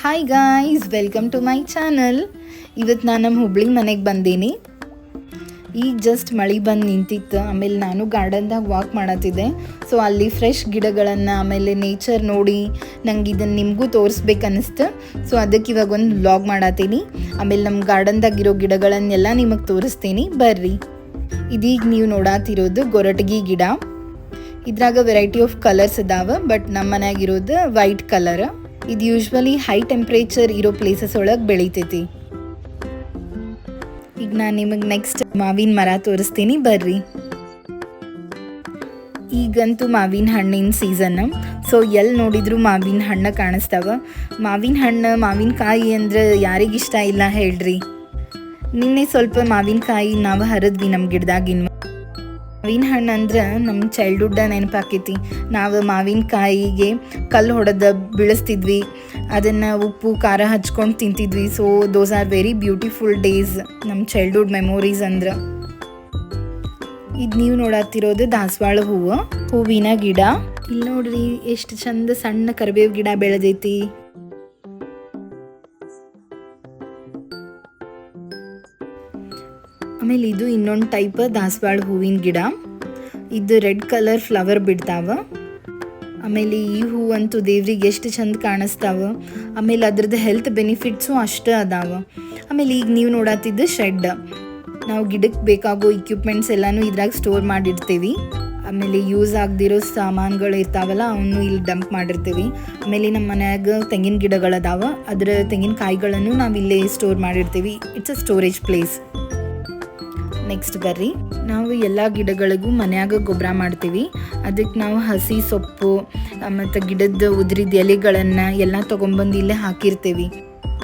Hi guys, welcome to my channel. ಇವತ್ತು ನಾನು ನಮ್ಮ ಹುಬ್ಳಿ ಮನೆಗೆ ಬಂದೀನಿ. ಈಗ ಜಸ್ಟ್ ಮಳೆ ಬಂದು ನಿಂತಿತ್ತು. ಆಮೇಲೆ ನಾನು ಗಾರ್ಡನ್ದಾಗ ವಾಕ್ ಮಾಡತ್ತಿದ್ದೆ. ಸೊ ಅಲ್ಲಿ ಫ್ರೆಶ್ ಗಿಡಗಳನ್ನು ಆಮೇಲೆ ನೇಚರ್ ನೋಡಿ ನಂಗೆ ಇದನ್ನು ನಿಮಗೂ ತೋರಿಸ್ಬೇಕನ್ನಿಸ್ತು. ಸೊ ಅದಕ್ಕೆ ಇವಾಗ ಒಂದು ವ್ಲಾಗ್ ಮಾಡತ್ತೀನಿ. ಆಮೇಲೆ ನಮ್ಮ ಗಾರ್ಡನ್ದಾಗಿರೋ ಗಿಡಗಳನ್ನೆಲ್ಲ ನಿಮಗೆ ತೋರಿಸ್ತೀನಿ, ಬರ್ರಿ. ಇದೀಗ ನೀವು ನೋಡಾತಿರೋದು ಗೊರಟಗಿ ಗಿಡ. ಇದ್ರಾಗ ವೆರೈಟಿ ಆಫ್ ಕಲರ್ಸ್ ಅದಾವ, ಬಟ್ ನಮ್ಮ ಮನ್ಯಾಗಿರೋದು ವೈಟ್ ಕಲರ್. ಇದು ಯೂಶ್ವಲಿ ಹೈ ಟೆಂಪ್ರೇಚರ್ ಇರೋ ಪ್ಲೇಸಸ್ ಒಳಗೆ ಬೆಳಿತೈತಿ. ಈಗ ನಾನು ನಿಮಗೆ ನೆಕ್ಸ್ಟ್ ಮಾವಿನ ಮರ ತೋರಿಸ್ತೀನಿ, ಬರ್ರಿ. ಈಗಂತೂ ಮಾವಿನ ಹಣ್ಣಿನ ಸೀಸನ್. ಸೊ ಎಲ್ಲಿ ನೋಡಿದ್ರು ಮಾವಿನ ಹಣ್ಣು ಕಾಣಿಸ್ತಾವ. ಮಾವಿನ ಹಣ್ಣು, ಮಾವಿನಕಾಯಿ ಅಂದ್ರೆ ಯಾರಿಗಿಷ್ಟ ಇಲ್ಲ ಹೇಳ್ರಿ. ನಿನ್ನೆ ಸ್ವಲ್ಪ ಮಾವಿನಕಾಯಿ ನಾವು ಹರಿದ್ವಿ ನಮ್ಮ ಗಿಡದಾಗಿನ. ಮಾವಿನ ಹಣ್ಣು ಅಂದ್ರೆ ನಮ್ಮ ಚೈಲ್ಡ್ಹುಡ್ಡ ನೆನಪಾಕೈತಿ. ನಾವು ಮಾವಿನಕಾಯಿಗೆ ಕಲ್ಲು ಹೊಡೆದು ಬೀಳಿಸ್ತಿದ್ವಿ, ಅದನ್ನು ಉಪ್ಪು ಖಾರ ಹಚ್ಕೊಂಡು ತಿಂತಿದ್ವಿ. So those are very beautiful days, ನಮ್ಮ ಚೈಲ್ಡ್ಹುಡ್ ಮೆಮೊರೀಸ್ ಅಂದ್ರೆ. ಇದು ನೀವು ನೋಡತ್ತಿರೋದು ದಾಸವಾಳ ಹೂವಿನ ಗಿಡ. ಇಲ್ಲಿ ನೋಡ್ರಿ ಎಷ್ಟು ಚಂದ ಸಣ್ಣ ಕರಿಬೇವು ಗಿಡ ಬೆಳೆದೈತಿ. ಆಮೇಲೆ ಇದು ಇನ್ನೊಂದು ಟೈಪ್ ದಾಸವಾಳ ಹೂವಿನ ಗಿಡ. ಇದು ರೆಡ್ ಕಲರ್ ಫ್ಲವರ್ ಬಿಡ್ತಾವ. ಆಮೇಲೆ ಈ ಹೂವಂತೂ ದೇವ್ರಿಗೆ ಎಷ್ಟು ಚಂದ ಕಾಣಿಸ್ತಾವ. ಆಮೇಲೆ ಅದ್ರದ್ದು ಹೆಲ್ತ್ ಬೆನಿಫಿಟ್ಸು ಅಷ್ಟೇ ಅದಾವ. ಆಮೇಲೆ ಈಗ ನೀವು ನೋಡತ್ತಿದ್ದು ಶೆಡ್. ನಾವು ಗಿಡಕ್ಕೆ ಬೇಕಾಗೋ ಇಕ್ವಿಪ್ಮೆಂಟ್ಸ್ ಎಲ್ಲನೂ ಇದ್ರಾಗ ಸ್ಟೋರ್ ಮಾಡಿರ್ತೀವಿ. ಆಮೇಲೆ ಯೂಸ್ ಆಗದಿರೋ ಸಾಮಾನುಗಳು ಇರ್ತಾವಲ್ಲ, ಅವನು ಇಲ್ಲಿ ಡಂಪ್ ಮಾಡಿರ್ತೀವಿ. ಆಮೇಲೆ ನಮ್ಮ ಮನ್ಯಾಗ ತೆಂಗಿನ ಗಿಡಗಳದಾವ, ಅದರ ತೆಂಗಿನಕಾಯಿಗಳನ್ನು ನಾವು ಇಲ್ಲೇ ಸ್ಟೋರ್ ಮಾಡಿರ್ತೀವಿ. It's a storage place. Next ಬರ್ರಿ, ನಾವು ಎಲ್ಲ ಗಿಡಗಳಿಗೂ ಮನ್ಯಾಗ ಗೊಬ್ಬರ ಮಾಡ್ತೀವಿ. ಅದಕ್ಕೆ ನಾವು ಹಸಿ ಸೊಪ್ಪು ಮತ್ತು ಗಿಡದ ಉದ್ರಿದ ಎಲೆಗಳನ್ನು ಎಲ್ಲ ತೊಗೊಂಬಂದು ಇಲ್ಲೇ ಹಾಕಿರ್ತೀವಿ.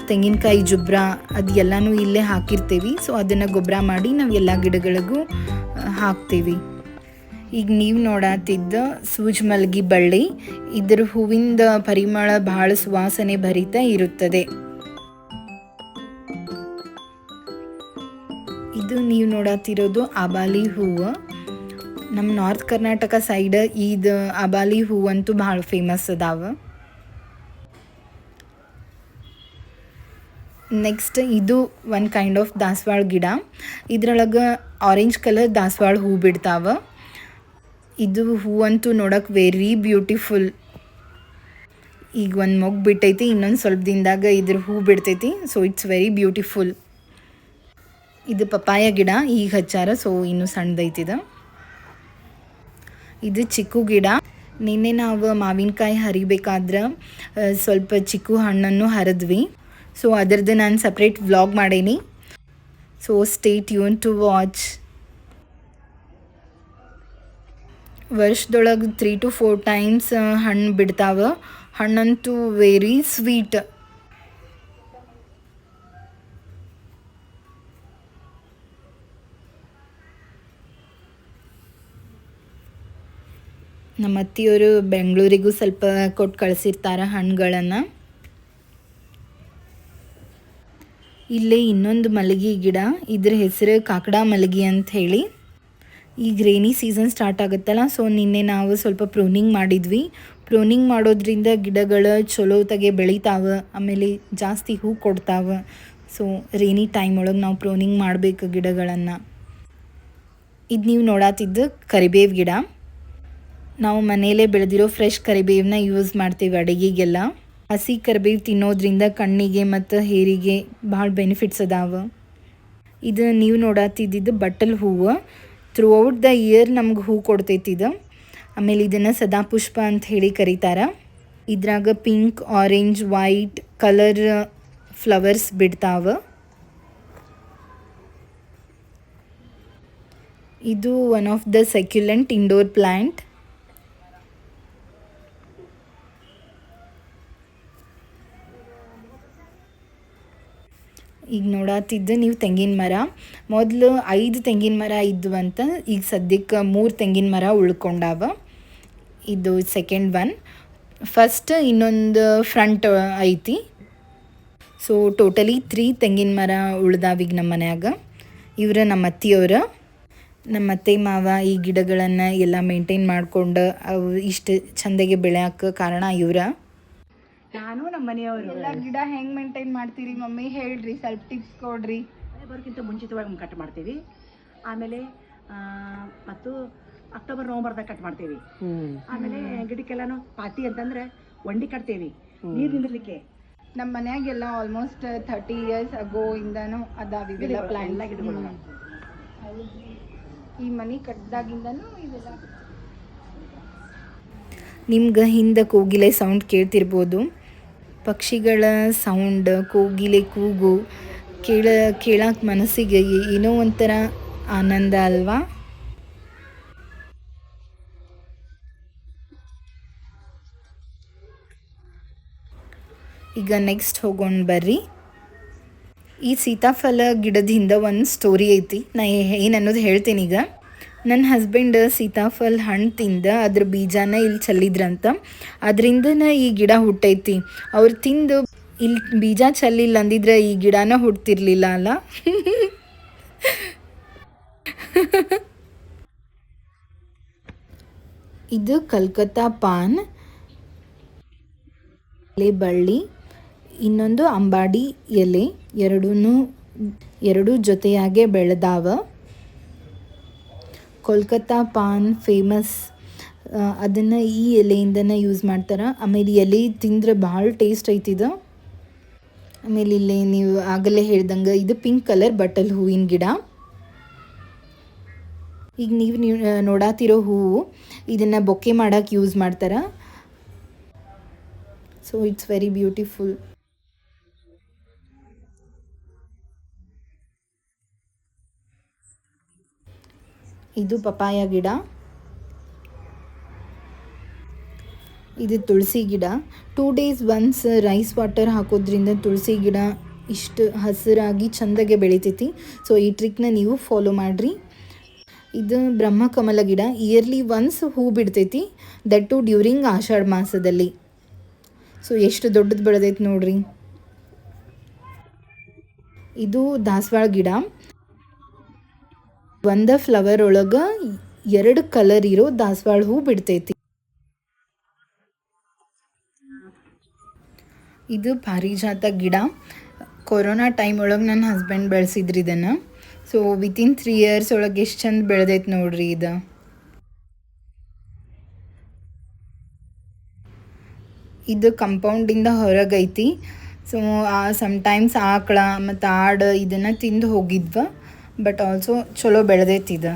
ತೆಂಗಿನಕಾಯಿ ಜುಬ್ರ ಅದು ಎಲ್ಲನೂ ಇಲ್ಲೇ ಹಾಕಿರ್ತೀವಿ. ಸೊ ಅದನ್ನು ಗೊಬ್ಬರ ಮಾಡಿ ನಾವು ಎಲ್ಲ ಗಿಡಗಳಿಗೂ ಹಾಕ್ತೀವಿ. ಈಗ ನೀವು ನೋಡತ್ತಿದ್ದ ಸೂಜಮಲ್ಗಿ ಬಳ್ಳಿ, ಇದರ ಹೂವಿಂದ ಪರಿಮಳ ಬಹಳ ಸುವಾಸನೆ ಭರಿತ ಇರುತ್ತದೆ. ಇದು ನೀವು ನೋಡತ್ತಿರೋದು ಆಬಾಲಿ ಹೂವು. ನಮ್ಮ ನಾರ್ತ್ ಕರ್ನಾಟಕ ಸೈಡ್ ಇದು ಆಬಾಲಿ ಹೂವಂತೂ ಭಾಳ ಫೇಮಸ್ ಅದಾವ. ನೆಕ್ಸ್ಟ್ ಇದು ಒಂದು ಕೈಂಡ್ ಆಫ್ ದಾಸವಾಳ ಗಿಡ. ಇದ್ರೊಳಗೆ ಆರೆಂಜ್ ಕಲರ್ ದಾಸವಾಳ ಹೂ ಬಿಡ್ತಾವ. ಇದು ಹೂವಂತೂ ನೋಡೋಕೆ ವೆರಿ ಬ್ಯೂಟಿಫುಲ್. ಈಗ ಒಂದು ಮೊಗ್ಗು ಬಿಟ್ಟೈತಿ, ಇನ್ನೊಂದು ಸ್ವಲ್ಪ ದಿನದಾಗ ಇದ್ರ ಹೂ ಬಿಡ್ತೈತಿ. So it's very beautiful. ಇದು ಪಪಾಯ ಗಿಡ ಈಗ ಹಚ್ಚಾರ, ಸೊ ಇನ್ನೂ ಸಣ್ಣದೈತಿದ. ಇದು ಚಿಕ್ಕು ಗಿಡ. ನಿನ್ನೆ ನಾವು ಮಾವಿನಕಾಯಿ ಹರಿಬೇಕಾದ್ರೆ ಸ್ವಲ್ಪ ಚಿಕ್ಕು ಹಣ್ಣನ್ನು ಹರಿದ್ವಿ. ಸೊ ಅದರದ್ದು ನಾನು ಸಪ್ರೇಟ್ ವ್ಲಾಗ್ ಮಾಡೀನಿ. So stay tune to watch. ವರ್ಷದೊಳಗೆ 3 to 4 ಟೈಮ್ಸ್ ಹಣ್ಣು ಬಿಡ್ತಾವ. ಹಣ್ಣಂತೂ ವೆರಿ ಸ್ವೀಟ್. ನಮ್ಮ ಅತ್ತಿಯವರು ಬೆಂಗಳೂರಿಗೂ ಸ್ವಲ್ಪ ಕೊಟ್ಟು ಕಳಿಸಿರ್ತಾರೆ ಹಣ್ಣುಗಳನ್ನು. ಇಲ್ಲೇ ಇನ್ನೊಂದು ಮಲಗಿ ಗಿಡ, ಇದ್ರ ಹೆಸರು ಕಾಕಡ ಮಲಗಿ ಅಂತ ಹೇಳಿ. ಈಗ ರೇನಿ ಸೀಸನ್ ಸ್ಟಾರ್ಟ್ ಆಗುತ್ತಲ್ಲ, ಸೊ ನಿನ್ನೆ ನಾವು ಸ್ವಲ್ಪ ಪ್ರೂನಿಂಗ್ ಮಾಡಿದ್ವಿ. ಪ್ರೂನಿಂಗ್ ಮಾಡೋದ್ರಿಂದ ಗಿಡಗಳು ಚಲೋ ತಗೆ ಬೆಳಿತಾವ, ಆಮೇಲೆ ಜಾಸ್ತಿ ಹೂ ಕೊಡ್ತಾವ. ಸೊ ರೇನಿ ಟೈಮ್ ಒಳಗೆ ನಾವು ಪ್ರೂನಿಂಗ್ ಮಾಡಬೇಕು ಗಿಡಗಳನ್ನು. ಇದು ನೀವು ನೋಡತ್ತಿದ್ದು ಕರಿಬೇವು ಗಿಡ. ನಾವು ಮನೆಯಲ್ಲೇ ಬೆಳೆದಿರೋ ಫ್ರೆಶ್ ಕರಿಬೇವನ್ನ ಯೂಸ್ ಮಾಡ್ತೀವಿ ಅಡುಗೆಗೆಲ್ಲ. ಹಸಿ ಕರಿಬೇವು ತಿನ್ನೋದ್ರಿಂದ ಕಣ್ಣಿಗೆ ಮತ್ತು ಹೇರಿಗೆ ಭಾಳ ಬೆನಿಫಿಟ್ಸ್ ಅದಾವ. ಇದು ನೀವು ನೋಡತ್ತಿದ್ದು ಬಟ್ಟಲ್ ಹೂವು. ಥ್ರೂ ಔಟ್ ದ ಇಯರ್ ನಮ್ಗೆ ಹೂ ಕೊಡ್ತೈತಿ ಇದು. ಆಮೇಲೆ ಇದನ್ನು ಸದಾಪುಷ್ಪ ಅಂತ ಹೇಳಿ ಕರೀತಾರೆ. ಇದ್ರಾಗ pink, orange, white colour flowers ಬಿಡ್ತಾವ. ಇದು one of the succulent indoor plant. ಈಗ ನೋಡತ್ತಿದ್ದು ನೀವು ತೆಂಗಿನ ಮರ. ಮೊದಲು 5 ತೆಂಗಿನ ಮರ ಇದ್ವಂತ, ಈಗ ಸದ್ಯಕ್ಕೆ 3 ತೆಂಗಿನ ಮರ ಉಳ್ಕೊಂಡಾವ. ಇದು ಸೆಕೆಂಡ್ ಒನ್. ಫಸ್ಟ್ ಇನ್ನೊಂದು ಫ್ರಂಟ್ ಐತಿ. ಸೊ ಟೋಟಲಿ 3 ತೆಂಗಿನ ಮರ ಉಳ್ದಾವೀಗ ನಮ್ಮ ಮನ್ಯಾಗ. ಇವರು ನಮ್ಮ ಅತ್ತಿಯವರು. ನಮ್ಮ ಅತ್ತೆ ಮಾವ ಈ ಗಿಡಗಳನ್ನು ಎಲ್ಲ ಮೇಂಟೈನ್ ಮಾಡಿಕೊಂಡು ಅವು ಇಷ್ಟು ಚೆಂದಾಗಿ ಬೆಳೆಯೋಕ್ಕೆ ಕಾರಣ ಇವ್ರ. ನಾನು ನಮ್ಮ ಮನೆಯವರು ಎಲ್ಲ ಗಿಡ ಹೆಂಗ್ ಮೇಂಟೈನ್ ಮಾಡ್ತೀರಿ ಮಮ್ಮಿ ಹೇಳ್ರಿ, ಸ್ವಲ್ಪ ಟಿಪ್ಸ್ ಕೊಡ್ರಿ. ಬರೋಕ್ಕಿಂತ ಮುಂಚಿತವಾಗಿ ಕಟ್ ಮಾಡ್ತೀವಿ. ಆಮೇಲೆ ಮತ್ತು ಅಕ್ಟೋಬರ್ ನವಂಬರ್ದಾಗ ಕಟ್ ಮಾಡ್ತೀವಿ. ಆಮೇಲೆ ಗಿಡಕ್ಕೆಲ್ಲಾನು ಪಾತಿ ಅಂತಂದ್ರೆ ಒಂಡಿ ಕಟ್ತೇವಿ ನೀರು ನಿಂದಿರ್ಲಿಕ್ಕೆ. ನಮ್ಮ ಮನ್ಯಾಗೆಲ್ಲ ಆಲ್ಮೋಸ್ಟ್ 30 years ಅಗೋ ಇಂದಾನು ಅದಾವ ಇವೆಲ್ಲ ಪ್ಲಾಂಟ್ ಗಿಡಗಳು. ಈ ಮನೆ ಕಟ್ಟಿದಾಗಿಂದನೂ ಇವೆಲ್ಲ. ನಿಮ್ಗೆ ಹಿಂದೆ ಕೋಗಿಲೆ ಸೌಂಡ್ ಕೇಳ್ತಿರ್ಬೋದು. ಪಕ್ಷಿಗಳ ಸೌಂಡ್, ಕೋಗಿಲೆ ಕೂಗು ಕೇಳಕ್ಕೆ ಮನಸ್ಸಿಗೆ ಏನೋ ಒಂಥರ ಆನಂದ ಅಲ್ವಾ. ಈಗ ನೆಕ್ಸ್ಟ್ ಹೋಗೋಣ ಬರ್ರಿ. ಈ ಸೀತಾಫಲ ಗಿಡದಿಂದ ಒಂದು ಸ್ಟೋರಿ ಐತಿ, ನಾ ಏನು ಅನ್ನೋದು ಹೇಳ್ತೀನಿ ಈಗ. ನನ್ನ ಹಸ್ಬೆಂಡ್ ಸೀತಾಫಲ ಹಣ್ಣು ತಿಂದ ಅದ್ರ ಬೀಜನ ಇಲ್ಲಿ ಚೆಲ್ಲಿದ್ರಂತ, ಅದರಿಂದನೇ ಈ ಗಿಡ ಹುಟ್ಟೈತಿ. ಅವ್ರು ತಿಂದು ಇಲ್ಲಿ ಬೀಜ ಚೆಲ್ಲಿಲ್ಲ ಅಂದಿದ್ರೆ ಈ ಗಿಡನ ಹುಡ್ತಿರ್ಲಿಲ್ಲ ಅಲ್ಲ. ಇದು ಕಲ್ಕತ್ತಾ ಪಾನ್ ಎಲೆ ಬಳ್ಳಿ, ಇನ್ನೊಂದು ಅಂಬಾಡಿ ಎಲೆ, ಎರಡೂ ಜೊತೆಯಾಗೆ ಬೆಳೆದಾವ. ಕೋಲ್ಕತ್ತಾ ಪಾನ್ ಫೇಮಸ್, ಅದನ್ನು ಈ ಎಲೆಯಿಂದನೇ ಯೂಸ್ ಮಾಡ್ತಾರೆ. ಆಮೇಲೆ ಎಲೆ ತಿಂದ್ರೆ ಭಾಳ ಟೇಸ್ಟ್ ಐತಿದು. ಆಮೇಲೆ ಇಲ್ಲಿ ನೀವು ಆಗಲೇ ಹೇಳ್ದಂಗೆ ಇದು ಪಿಂಕ್ ಕಲರ್ ಬಟಲ್ ಹೂವಿನ ಗಿಡ. ಈಗ ನೀವು ನೋಡಾತಿರೋ ಹೂವು ಇದನ್ನು ಬೊಕ್ಕೆ ಮಾಡೋಕ್ಕೆ ಯೂಸ್ ಮಾಡ್ತಾರೆ. So it's very beautiful. ಇದು ಪಪಾಯ ಗಿಡ. ಇದು ತುಳಸಿ ಗಿಡ. 2 days ಒನ್ಸ್ ರೈಸ್ ವಾಟರ್ ಹಾಕೋದ್ರಿಂದ ತುಳಸಿ ಗಿಡ ಇಷ್ಟು ಹಸಿರಾಗಿ ಚೆಂದಾಗೆ ಬೆಳಿತೈತಿ. ಸೊ ಈ ಟ್ರಿಕ್ನ ನೀವು ಫಾಲೋ ಮಾಡಿರಿ. ಇದು ಬ್ರಹ್ಮಕಮಲ ಗಿಡ. ಇಯರ್ಲಿ ಒನ್ಸ್ ಹೂ ಬಿಡ್ತೈತಿ, ದಟ್ ಟು ಡ್ಯೂರಿಂಗ್ ಆಷಾಢ ಮಾಸದಲ್ಲಿ. ಸೊ ಎಷ್ಟು ದೊಡ್ಡದು ಬೆಳೆದೈತಿ ನೋಡ್ರಿ. ಇದು ದಾಸವಾಳ ಗಿಡ. ಒಂದು ಫ್ಲವರ್ ಒಳಗೆ 2 ಕಲರ್ ಇರೋ ದಾಸವಾಳ ಹೂ ಬಿಡ್ತೈತಿ. ಇದು ಪಾರಿಜಾತ ಗಿಡ. ಕೊರೋನಾ ಟೈಮ್ ಒಳಗೆ ನನ್ನ ಹಸ್ಬೆಂಡ್ ಬೆಳೆಸಿದ್ರಿ ಇದನ್ನು. ಸೊ ವಿತಿನ್ 3 years ಒಳಗೆ ಎಷ್ಟು ಚಂದ ಬೆಳೆದೈತೆ ನೋಡ್ರಿ ಇದು. ಇದು ಕಂಪೌಂಡಿಂದ ಹೊರಗೈತಿ. ಸೊ ಸಮ್ಟೈಮ್ಸ್ ಆಕಳ ಮತ್ತು ಆಡು ಇದನ್ನು ತಿಂದು ಹೋಗಿದ್ವ, ಬಟ್ ಆಲ್ಸೋ ಚಲೋ ಬೆಳೆದೈತಿ ಇದು.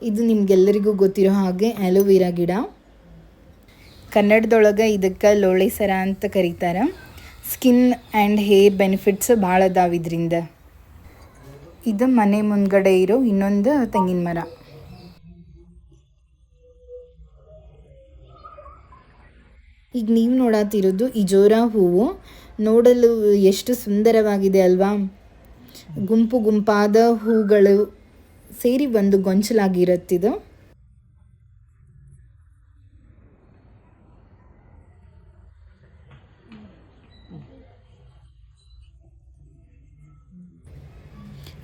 ಇದು ನಿಮ್ಗೆಲ್ಲರಿಗೂ ಗೊತ್ತಿರೋ ಹಾಗೆ ಆ್ಯಲೋವೆರಾ ಗಿಡ. ಕನ್ನಡದೊಳಗೆ ಇದಕ್ಕೆ ಲೋಳೆ ಸರ ಅಂತ ಕರೀತಾರೆ. ಸ್ಕಿನ್ ಆ್ಯಂಡ್ ಹೇರ್ ಬೆನಿಫಿಟ್ಸ್ ಭಾಳ ಅದಾವ ಇದರಿಂದ. ಇದು ಮನೆ ಮುಂದ್ಗಡೆ ಇರೋ ಇನ್ನೊಂದು ತೆಂಗಿನ ಮರ. ಈಗ ನೀವು ನೋಡಾತಿರೋದು ಇಜೋರ ಹೂವು. ನೋಡಲು ಎಷ್ಟು ಸುಂದರವಾಗಿದೆ ಅಲ್ವಾ. ಗುಂಪು ಗುಂಪಾದ ಹೂಗಳು ಸೇರಿ ಒಂದು ಗೊಂಚಲಾಗಿರುತ್ತಿದು.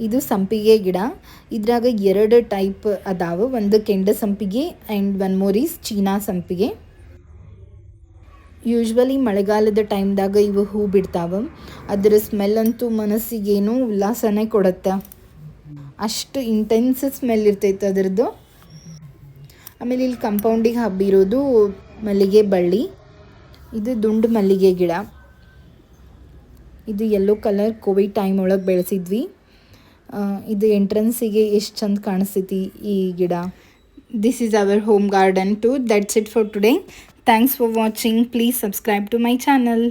ಇದು ಸಂಪಿಗೆ ಗಿಡ. ಇದ್ರಾಗ 2 ಟೈಪ್ ಅದಾವ. ಒಂದು ಕೆಂಡ ಸಂಪಿಗೆ and one more is China ಸಂಪಿಗೆ. ಯೂಶ್ವಲಿ ಮಳೆಗಾಲದ ಟೈಮ್ದಾಗ ಇವು ಹೂ ಬಿಡ್ತಾವ. ಅದರ ಸ್ಮೆಲ್ ಅಂತೂ ಮನಸ್ಸಿಗೇನೋ ಉಲ್ಲಾಸನೇ ಕೊಡುತ್ತೆ. ಅಷ್ಟು ಇಂಟೆನ್ಸ್ ಸ್ಮೆಲ್ ಇರ್ತೈತೆ ಅದರದ್ದು. ಆಮೇಲೆ ಇಲ್ಲಿ ಕಂಪೌಂಡಿಗೆ ಹಬ್ಬಿರೋದು ಮಲ್ಲಿಗೆ ಬಳ್ಳಿ. ಇದು ದುಂಡು ಮಲ್ಲಿಗೆ ಗಿಡ. ಇದು ಯೆಲ್ಲೋ ಕಲರ್ ಕೋವಿಡ್ ಟೈಮ್ ಒಳಗೆ ಬೆಳೆಸಿದ್ವಿ. ಇದು ಎಂಟ್ರೆನ್ಸಿಗೆ ಎಷ್ಟು ಚಂದ ಕಾಣಿಸ್ತೈತಿ ಈ ಗಿಡ. This is our home garden too. That's it for today. Thanks for watching. Please subscribe to my channel.